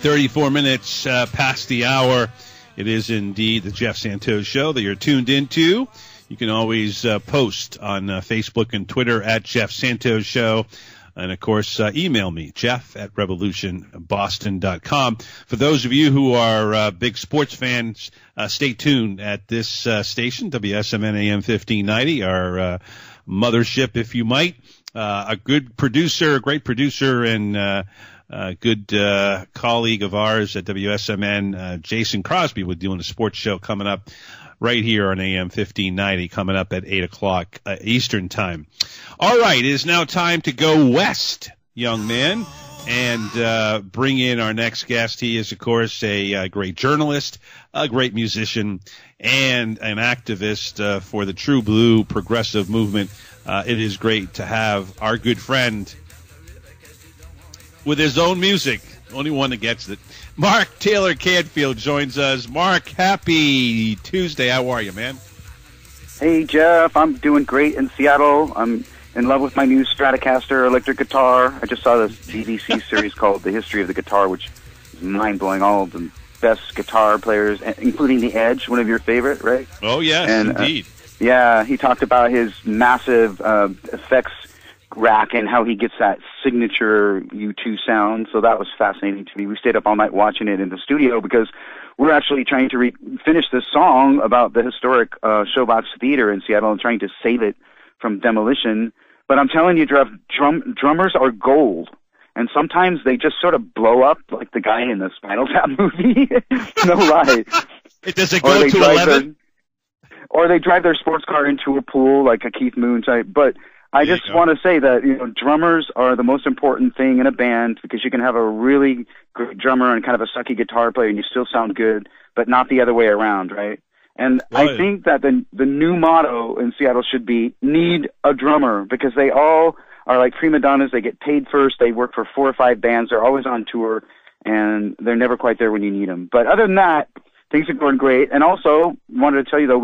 34 minutes past the hour. It is indeed the Jeff Santos Show that you're tuned into. You can always post on Facebook and Twitter at Jeff Santos Show. And, of course, email me, jeff@revolutionboston.com. For those of you who are big sports fans, stay tuned at this station, WSMN AM 1590, our mothership, if you might. A good producer, a great producer, and good colleague of ours at WSMN, Jason Crosby, will be doing a sports show coming up right here on AM 1590, coming up at 8 o'clock Eastern Time. All right, it is now time to go west, young man, and bring in our next guest. He is, of course, a great journalist, a great musician, and an activist for the True Blue progressive movement. It is great to have our good friend with his own music, only one that gets it. Mark Taylor-Canfield joins us. Mark, happy Tuesday. How are you, man? Hey, Jeff. I'm doing great in Seattle. I'm in love with my new Stratocaster electric guitar. I just saw this BBC series called The History of the Guitar, which is mind-blowing. All of the best guitar players, including The Edge, one of your favorite, right? Oh, yes, and, indeed. Yeah, he talked about his massive effects rack and how he gets that signature U2 sound. So that was fascinating to me. We stayed up all night watching it in the studio because we're actually trying to finish this song about the historic Showbox Theater in Seattle and trying to save it from demolition. But I'm telling you, drummers are gold. And sometimes they just sort of blow up like the guy in the Spinal Tap movie. No lie. Does it go to 11? Or they drive their sports car into a pool like a Keith Moon type. But I just want to say that, drummers are the most important thing in a band because you can have a really great drummer and kind of a sucky guitar player and you still sound good, but not the other way around, right? And I think that the new motto in Seattle should be need a drummer because they all are like prima donnas. They get paid first. They work for 4 or 5 bands. They're always on tour and they're never quite there when you need them. But other than that, things are going great. And also wanted to tell you though,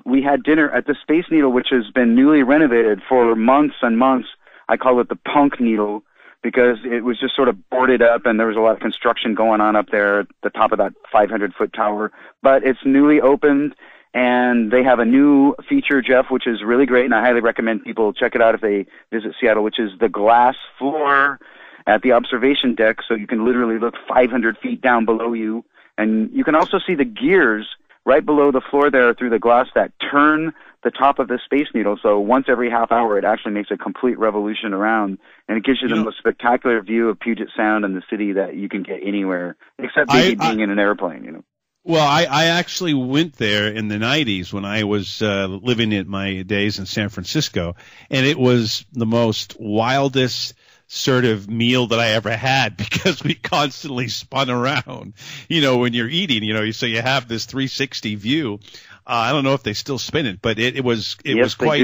we had dinner at the Space Needle, which has been newly renovated for months and months. I call it the Punk Needle because it was just sort of boarded up and there was a lot of construction going on up there at the top of that 500-foot tower. But it's newly opened and they have a new feature, Jeff, which is really great. And I highly recommend people check it out if they visit Seattle, which is the glass floor at the observation deck. So you can literally look 500 feet down below you. And you can also see the gears right below the floor there through the glass that turn the top of the Space Needle. So once every half hour, it actually makes a complete revolution around, and it gives you the most spectacular view of Puget Sound and the city that you can get anywhere, except maybe being in an airplane, Well, I actually went there in the 90s when I was living in my days in San Francisco, and it was the most wildest sort of meal that I ever had because we constantly spun around, when you're eating, so you have this 360 view. I don't know if they still spin it, but it was quite,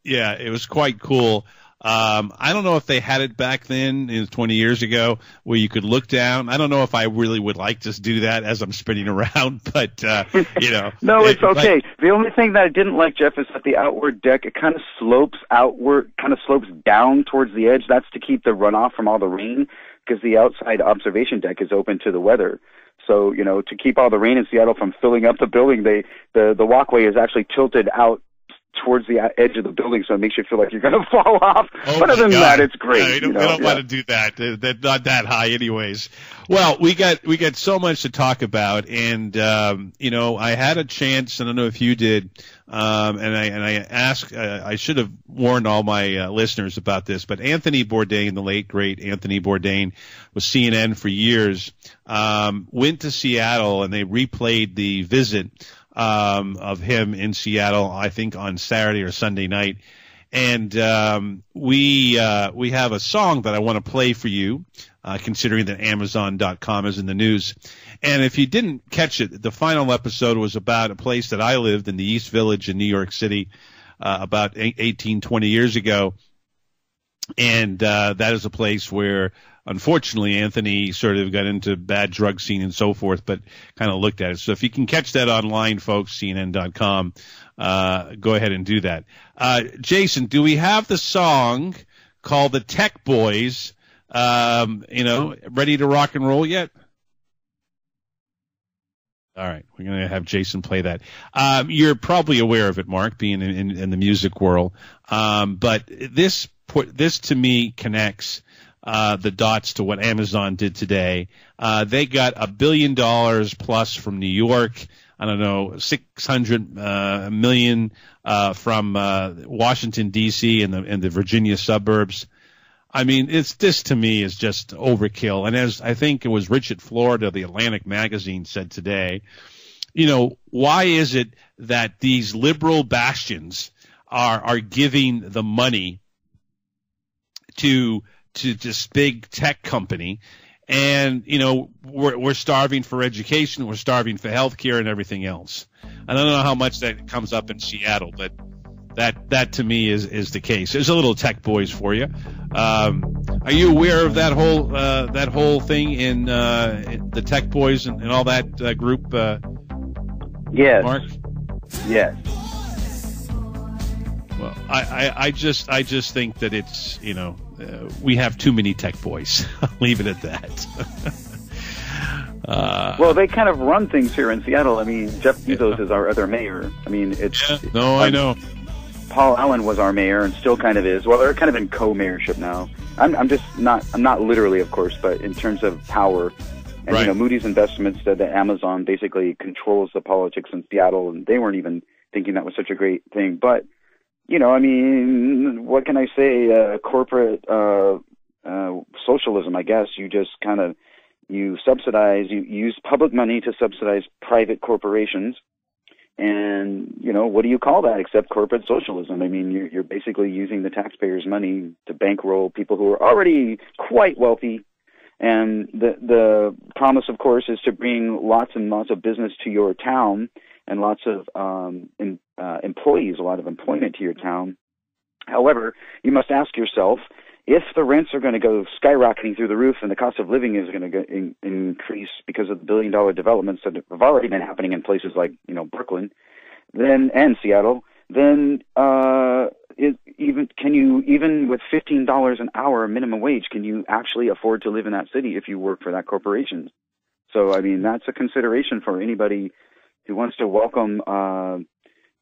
it was quite cool. I don't know if they had it back then, 20 years ago, where you could look down. I don't know if I really would like to do that as I'm spinning around, but, No, it's okay. The only thing that I didn't like, Jeff, is that the outward deck, it kind of slopes outward, kind of slopes down towards the edge. That's to keep the runoff from all the rain, because the outside observation deck is open to the weather. So, to keep all the rain in Seattle from filling up the building, the walkway is actually tilted out towards the edge of the building, so it makes you feel like you're going to fall off. But other than that, it's great. We don't want to do that. They're not that high anyways. Well, we got so much to talk about, and I had a chance, I don't know if you did, and I asked, I should have warned all my listeners about this, but Anthony Bourdain, the late great Anthony Bourdain, was CNN for years, went to Seattle, and they replayed the visit of him in Seattle, I think on Saturday or Sunday night. And we have a song that I want to play for you, considering that Amazon.com is in the news. And if you didn't catch it, the final episode was about a place that I lived in, the East Village in New York City, about 18, 20 years ago. And that is a place where, unfortunately, Anthony sort of got into bad drug scene and so forth, but kind of looked at it. So if you can catch that online, folks, CNN.com, go ahead and do that. Jason, do we have the song called The Tech Boys Ready to rock and roll yet? All right, we're going to have Jason play that. You're probably aware of it, Mark, being in the music world. But this to me connects the dots to what Amazon did today. They got $1 billion plus from New York. I don't know, $600 million from Washington D.C. and the Virginia suburbs. I mean, this to me is just overkill. And as I think it was Richard Florida, the Atlantic magazine, said today, why is it that these liberal bastions are giving the money to this big tech company? And, we're starving for education, we're starving for health care and everything else. I don't know how much that comes up in Seattle, but that to me is the case. There's a little tech boys for you. Are you aware of that whole thing in the tech boys and all that group? Yes. Mark? Yes. Well, I just think that it's we have too many tech boys. I'll leave it at that. Well, they kind of run things here in Seattle. I mean, Jeff Bezos is our other mayor. I mean, I know. Paul Allen was our mayor and still kind of is. Well, they're kind of in co-mayorship now. I'm not literally, of course, but in terms of power. And, right. Moody's Investments said that Amazon basically controls the politics in Seattle, and they weren't even thinking that was such a great thing. But, I mean, what can I say? Corporate socialism, I guess. You just kind of, you use public money to subsidize private corporations. And, what do you call that except corporate socialism? I mean, you're basically using the taxpayers' money to bankroll people who are already quite wealthy. And the promise, of course, is to bring lots and lots of business to your town and lots of employees, a lot of employment to your town. However, you must ask yourself, if the rents are going to go skyrocketing through the roof and the cost of living is going to increase because of the billion-dollar developments that have already been happening in places like, Brooklyn, and Seattle, then even with $15 an hour minimum wage, can you actually afford to live in that city if you work for that corporation? So, I mean, that's a consideration for anybody who wants to welcome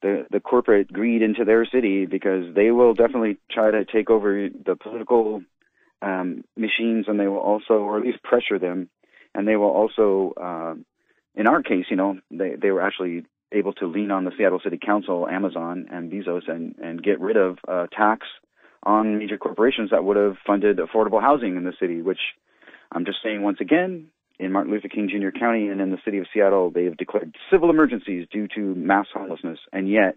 the corporate greed into their city, because they will definitely try to take over the political machines, and they will also, or at least pressure them, and they will also, in our case, they were actually able to lean on the Seattle City Council, Amazon, and Bezos, and get rid of tax on major corporations that would have funded affordable housing in the city, which I'm just saying once again, in Martin Luther King Jr. County and in the city of Seattle, they have declared civil emergencies due to mass homelessness. And yet,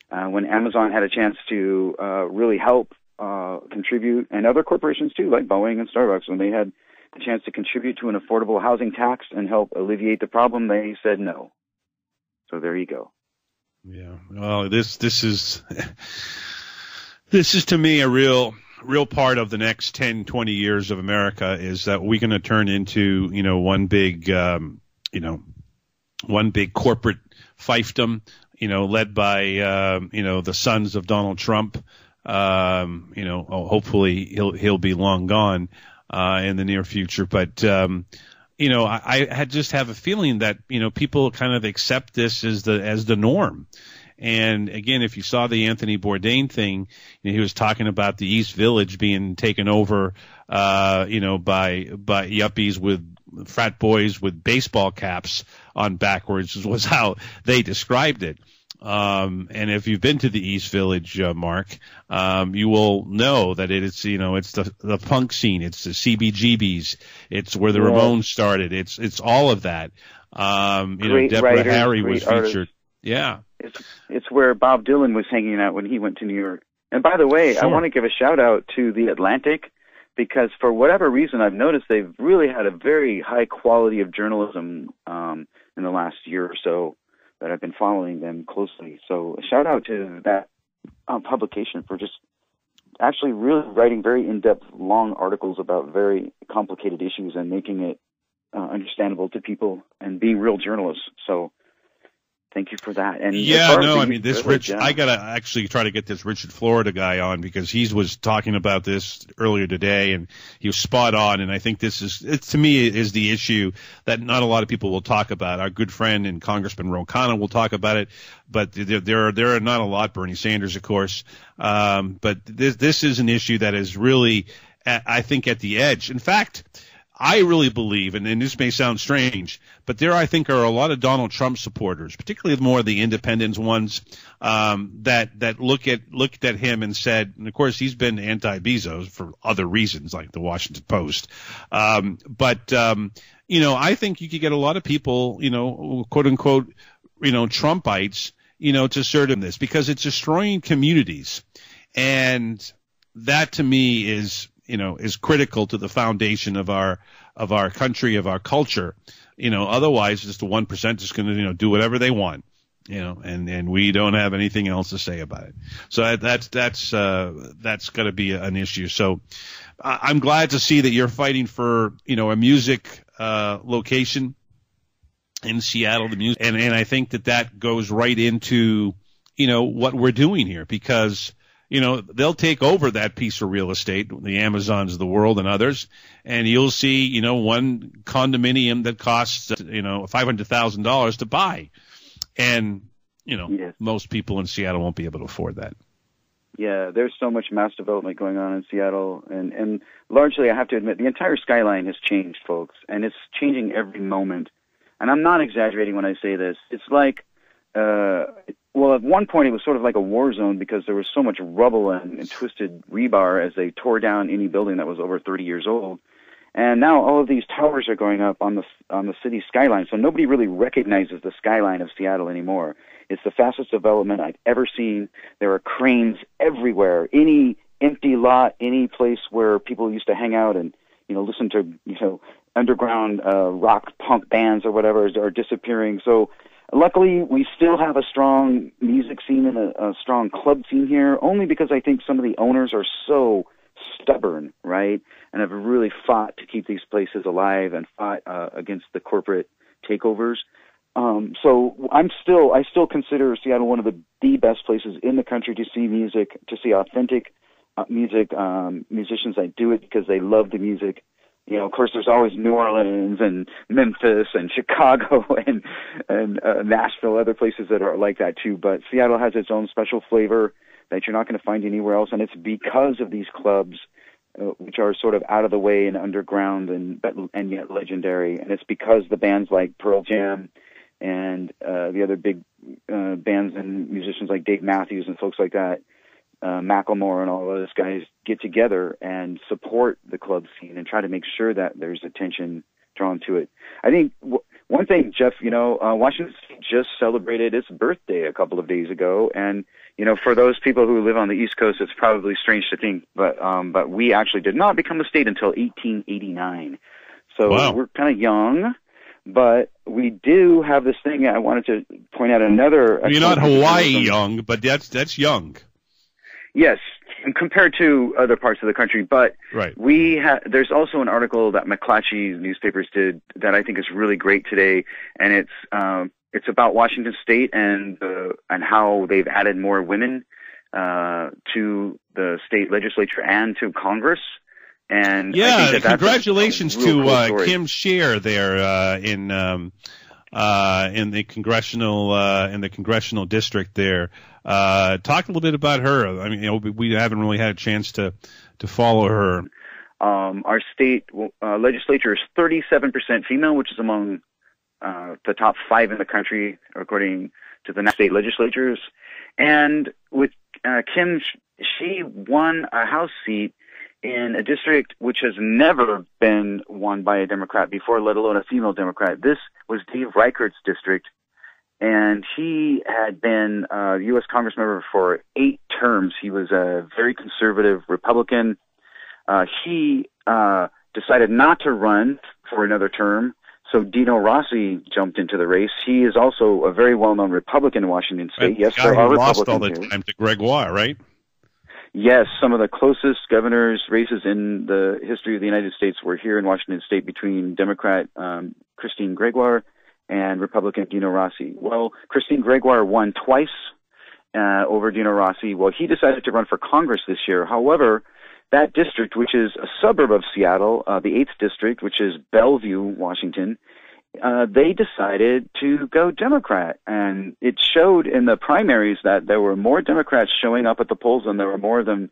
when Amazon had a chance to really help contribute, and other corporations too, like Boeing and Starbucks, when they had a chance to contribute to an affordable housing tax and help alleviate the problem, they said no. So there you go. Yeah. Well, this is to me a real part of the next 10, 20 years of America, is that we're going to turn into, one big corporate fiefdom, led by, the sons of Donald Trump. Hopefully he'll be long gone, in the near future. But, I just have a feeling that, people kind of accept this as the norm. And again, if you saw the Anthony Bourdain thing, he was talking about the East Village being taken over, by yuppies with frat boys with baseball caps on backwards, was how they described it. And if you've been to the East Village, Mark, you will know that it's the punk scene, it's the CBGBs, it's where the Ramones started, it's all of that. Deborah writers, Harry was featured. Artists. Yeah. It's where Bob Dylan was hanging out when he went to New York. And by the way, Sure. I want to give a shout out to The Atlantic, because for whatever reason I've noticed they've really had a very high quality of journalism in the last year or so, that I've been following them closely. So a shout out to that publication for just actually really writing very in-depth, long articles about very complicated issues and making it understandable to people and being real journalists. So thank you for that. And yeah, no, I mean, this Rich, I got to actually try to get this Richard Florida guy on, because he was talking about this earlier today, and he was spot on. And I think this is, to me, is the issue that not a lot of people will talk about. Our good friend and Congressman Ro Khanna will talk about it, but there are not a lot. Bernie Sanders, of course. But this is an issue that is really, I think, at the edge. In fact, I really believe, and this may sound strange, but there I think are a lot of Donald Trump supporters, particularly more of the independent ones, that looked at him and said, and of course he's been anti-Bezos for other reasons, like the Washington Post. But I think you could get a lot of people, quote unquote, Trumpites, to assert in this, because it's destroying communities, and that to me is critical to the foundation of our country, of our culture. Otherwise just the 1% is going to, do whatever they want, and we don't have anything else to say about it. So that's got to be an issue. So I'm glad to see that you're fighting for, a music, location in Seattle, the music. And I think that goes right into, what we're doing here, because they'll take over that piece of real estate, the Amazons of the world and others, and you'll see, one condominium that costs, $500,000 to buy. And, yes, most people in Seattle won't be able to afford that. Yeah, there's so much mass development going on in Seattle, and largely, I have to admit, the entire skyline has changed, folks, and it's changing every moment. And I'm not exaggerating when I say this. It's like, well, at one point it was sort of like a war zone, because there was so much rubble and twisted rebar as they tore down any building that was over 30 years old. And now all of these towers are going up on the city skyline, so nobody really recognizes the skyline of Seattle anymore. It's the fastest development I've ever seen. There are cranes everywhere. Any empty lot, any place where people used to hang out and listen to underground rock punk bands or whatever are disappearing. So luckily, we still have a strong music scene and a strong club scene here, only because I think some of the owners are so stubborn, right, and have really fought to keep these places alive and fought against the corporate takeovers. So I still consider Seattle one of the best places in the country to see music, to see authentic music, musicians that do it because they love the music. Of course, there's always New Orleans and Memphis and Chicago and Nashville, other places that are like that too. But Seattle has its own special flavor that you're not going to find anywhere else, and it's because of these clubs, which are sort of out of the way and underground and yet legendary. And it's because the bands like Pearl Jam and the other big bands and musicians like Dave Matthews and folks like that, Macklemore and all those guys get together and support the club scene and try to make sure that there's attention drawn to it. I think one thing, Jeff, Washington State just celebrated its birthday a couple of days ago, and for those people who live on the East Coast, it's probably strange to think, but we actually did not become a state until 1889. So wow, we're kind of young. But we do have this thing. I wanted to point out another. You're not Hawaii young, but that's young. Yes, compared to other parts of the country. But right, there's also an article that McClatchy newspapers did that I think is really great today, and it's about Washington State and how they've added more women to the state legislature and to Congress. And yeah, I think congratulations to cool Kim Schrier there in the congressional district there. Talk a little bit about her. I mean, we haven't really had a chance to follow her. Our state legislature is 37% female, which is among the top 5 in the country, according to the state legislatures. And with Kim, she won a House seat in a district which has never been won by a Democrat before, let alone a female Democrat. This was Dave Reichert's district, and he had been a U.S. Congress member for 8 terms. He was a very conservative Republican. He decided not to run for another term, so Dino Rossi jumped into the race. He is also a very well-known Republican in Washington State. Yes, there are Republicans lost all the time to Gregoire, right? Yes, some of the closest governors' races in the history of the United States were here in Washington State between Democrat Christine Gregoire and Republican Dino Rossi. Well, Christine Gregoire won twice over Dino Rossi. Well, he decided to run for Congress this year. However, that district, which is a suburb of Seattle, the 8th district, which is Bellevue, Washington, they decided to go Democrat. And it showed in the primaries that there were more Democrats showing up at the polls than there were more of them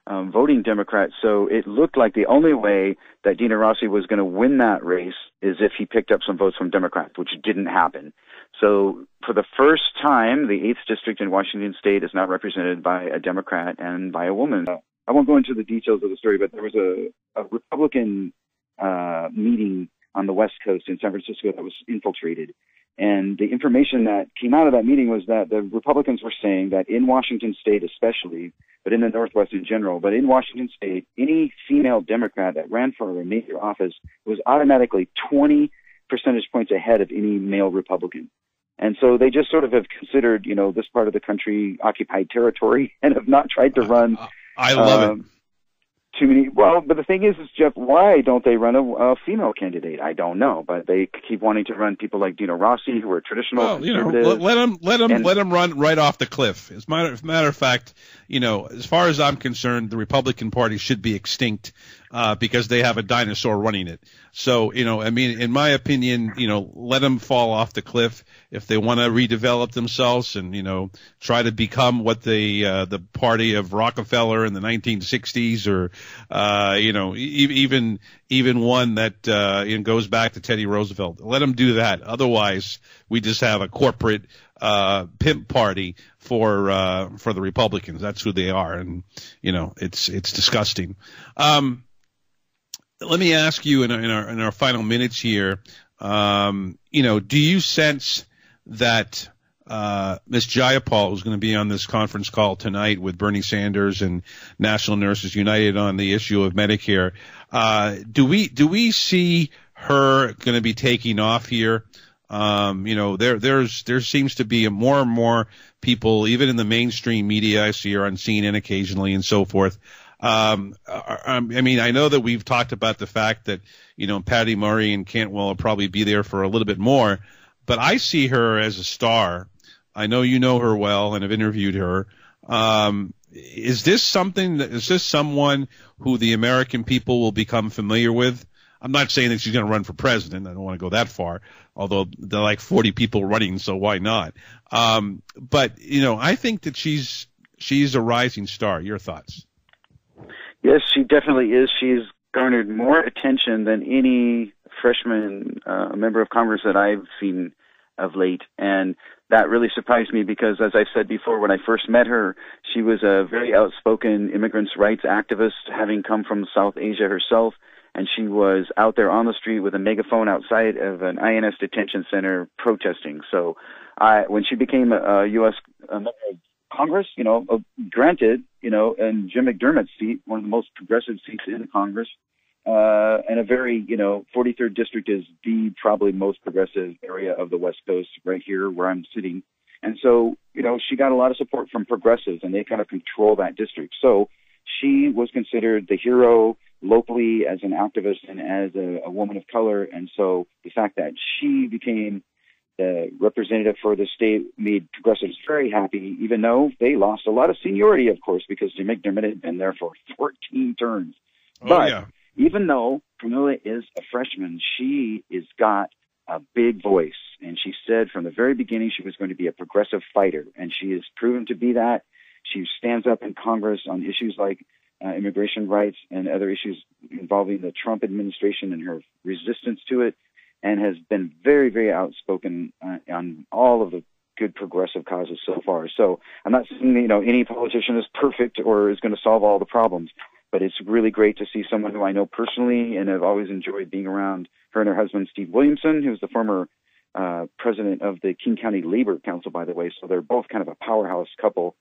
voting Democrat. So it looked like the only way that Dino Rossi was going to win that race is if he picked up some votes from Democrats, which didn't happen. So for the first time, the 8th district in Washington state is now represented by a Democrat and by a woman. I won't go into the details of the story, but there was a Republican meeting on the West Coast in San Francisco that was infiltrated. And the information that came out of that meeting was that the Republicans were saying that in Washington state especially, but in the Northwest in general, but in Washington state, any female Democrat that ran for a major office was automatically 20 percentage points ahead of any male Republican. And so they just sort of have considered, this part of the country occupied territory and have not tried to run. I love it. Too many. Well, but the thing is, Jeff, why don't they run a female candidate? I don't know, but they keep wanting to run people like Dino Rossi, who are traditional conservatives. Let them run right off the cliff. As a matter of fact, as far as I'm concerned, the Republican Party should be extinct because they have a dinosaur running it. So, in my opinion, let them fall off the cliff if they want to redevelop themselves and, try to become what the party of Rockefeller in the 1960s or, even one that goes back to Teddy Roosevelt. Let them do that. Otherwise, we just have a corporate pimp party for the Republicans. That's who they are, and it's disgusting. Let me ask you in our final minutes here. Do you sense that Ms. Jayapal, who's going to be on this conference call tonight with Bernie Sanders and National Nurses United on the issue of Medicare, do we see her going to be taking off here? There seems to be more and more people, even in the mainstream media, I see her on CNN occasionally and so forth. I know that we've talked about the fact that, Patty Murray and Cantwell will probably be there for a little bit more, but I see her as a star. I know you know her well and have interviewed her. Is this someone who the American people will become familiar with? I'm not saying that she's going to run for president. I don't want to go that far, although there are like 40 people running, so why not? But I think that she's a rising star. Your thoughts? Yes, she definitely is. She's garnered more attention than any freshman member of Congress that I've seen of late. And that really surprised me because, as I've said before, when I first met her, she was a very outspoken immigrants' rights activist, having come from South Asia herself. And she was out there on the street with a megaphone outside of an INS detention center protesting. So when she became a U.S. member of Congress, granted, and Jim McDermott's seat, one of the most progressive seats in Congress, and a very, 43rd district is the probably most progressive area of the West Coast right here where I'm sitting. And so, she got a lot of support from progressives, and they kind of control that district. So she was considered the hero locally as an activist and as a woman of color. And so the fact that she became the representative for the state made progressives very happy, even though they lost a lot of seniority, of course, because Jim McDermott had been there for 14 terms. Even though Pramila is a freshman, she has got a big voice. And she said from the very beginning she was going to be a progressive fighter. And she has proven to be that. She stands up in Congress on issues like immigration rights and other issues involving the Trump administration and her resistance to it, and has been very, very outspoken on all of the good progressive causes so far. So I'm not saying any politician is perfect or is going to solve all the problems, but it's really great to see someone who I know personally and have always enjoyed being around, her and her husband, Steve Williamson, who's the former president of the King County Labor Council, by the way. So they're both kind of a powerhouse couple.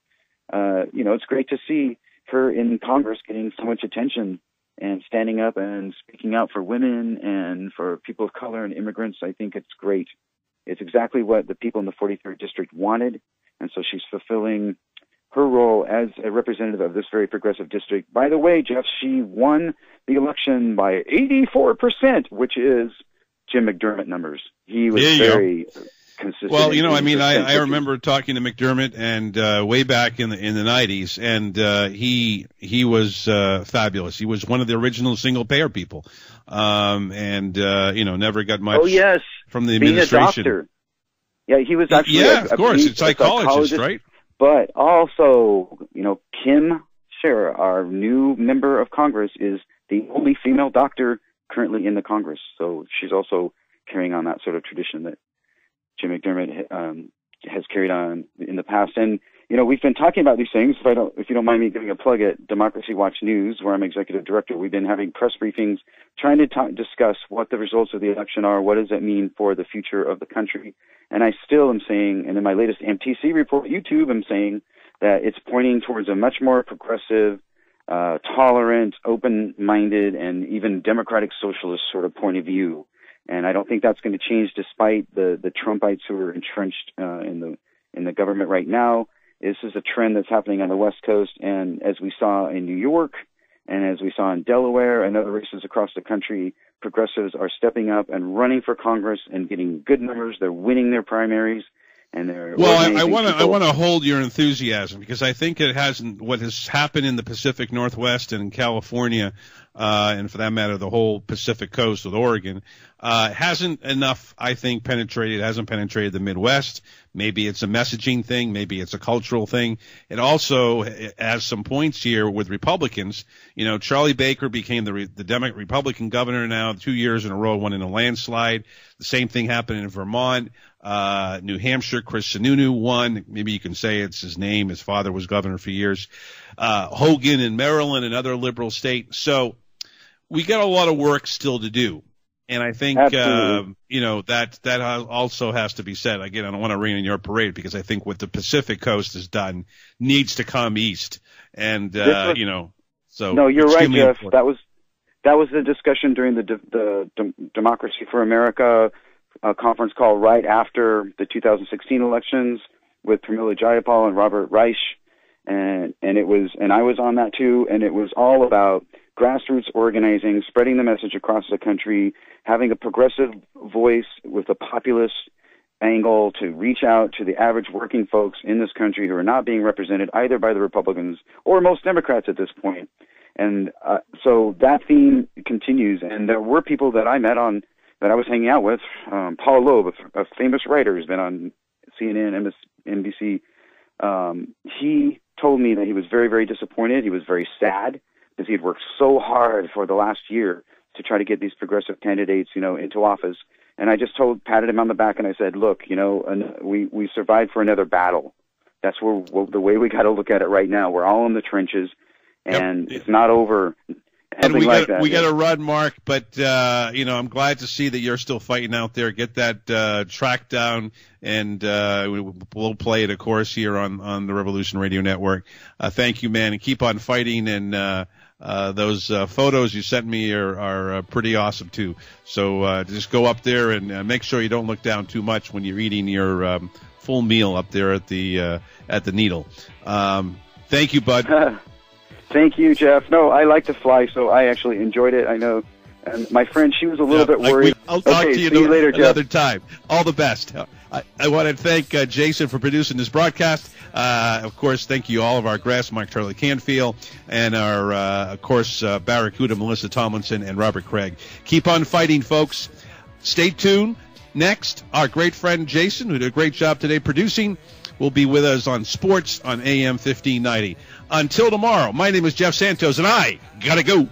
It's great to see her in Congress getting so much attention and standing up and speaking out for women and for people of color and immigrants. I think it's great. It's exactly what the people in the 43rd district wanted. And so she's fulfilling her role as a representative of this very progressive district. By the way, Jeff, she won the election by 84%, which is Jim McDermott numbers. He was very consistent. Well, I remember talking to McDermott and way back in the 90s, and he was fabulous. He was one of the original single payer people, and never got much from the administration. Being a doctor. Yeah, he was actually of course, it's psychologist, right? But also, Kim Schrier, our new member of Congress, is the only female doctor currently in the Congress. So she's also carrying on that sort of tradition that Jim McDermott has carried on in the past. And, we've been talking about these things. If you don't mind me giving a plug at Democracy Watch News, where I'm executive director, we've been having press briefings trying to discuss what the results of the election are, what does that mean for the future of the country. And I still am saying, and in my latest MTC report, YouTube, I'm saying that it's pointing towards a much more progressive, tolerant, open-minded, and even democratic socialist sort of point of view. And I don't think that's going to change despite the Trumpites who are entrenched in the government right now. This is a trend that's happening on the West Coast, and as we saw in New York, and as we saw in Delaware and other races across the country, progressives are stepping up and running for Congress and getting good numbers. They're winning their primaries. And I want to hold your enthusiasm, because I think what has happened in the Pacific Northwest and in California, and for that matter, the whole Pacific Coast with Oregon, hasn't enough, I think, hasn't penetrated the Midwest. Maybe it's a messaging thing. Maybe it's a cultural thing. It also has some points here with Republicans. Charlie Baker became the Republican governor now 2 years in a row, won in a landslide. The same thing happened in Vermont. New Hampshire, Chris Sununu won. Maybe you can say it's his name. His father was governor for years. Hogan in Maryland, another liberal state. So we got a lot of work still to do. And I think, that also has to be said. Again, I don't want to rain in your parade, because I think what the Pacific Coast has done needs to come east. And, so. No, you're right, Jeff. Important. That was the discussion during the Democracy for America conference call right after the 2016 elections with Pramila Jayapal and Robert Reich. And I was on that too. And it was all about grassroots organizing, spreading the message across the country, having a progressive voice with a populist angle to reach out to the average working folks in this country who are not being represented either by the Republicans or most Democrats at this point. And so that theme continues. And there were people that I met that I was hanging out with. Paul Loeb, a famous writer who's been on CNN, NBC. He told me that he was very, very disappointed. He was very sad, because he had worked so hard for the last year to try to get these progressive candidates, into office. And I just patted him on the back, and I said, look, we survived for another battle. That's the way we got to look at it right now. We're all in the trenches, and it's not over. And we got to run, Mark, but, I'm glad to see that you're still fighting out there. Get that track down, and we'll play it, of course, here on the Revolution Radio Network. Thank you, man, and keep on fighting. And those photos you sent me are pretty awesome, too. So just go up there and make sure you don't look down too much when you're eating your full meal up there at the Needle. Thank you, bud. Thank you, Jeff. No, I like to fly, so I actually enjoyed it. I know. And my friend, she was a little bit worried. I'll talk to you later, another time. All the best. I want to thank Jason for producing this broadcast. Of course, thank you all of our guests, Mark Taylor-Canfield, and our, of course, Barracuda, Melissa Tomlinson, and Robert Craig. Keep on fighting, folks. Stay tuned. Next, our great friend Jason, who did a great job today producing, will be with us on Sports on AM 1590. Until tomorrow, my name is Jeff Santos, and I gotta go.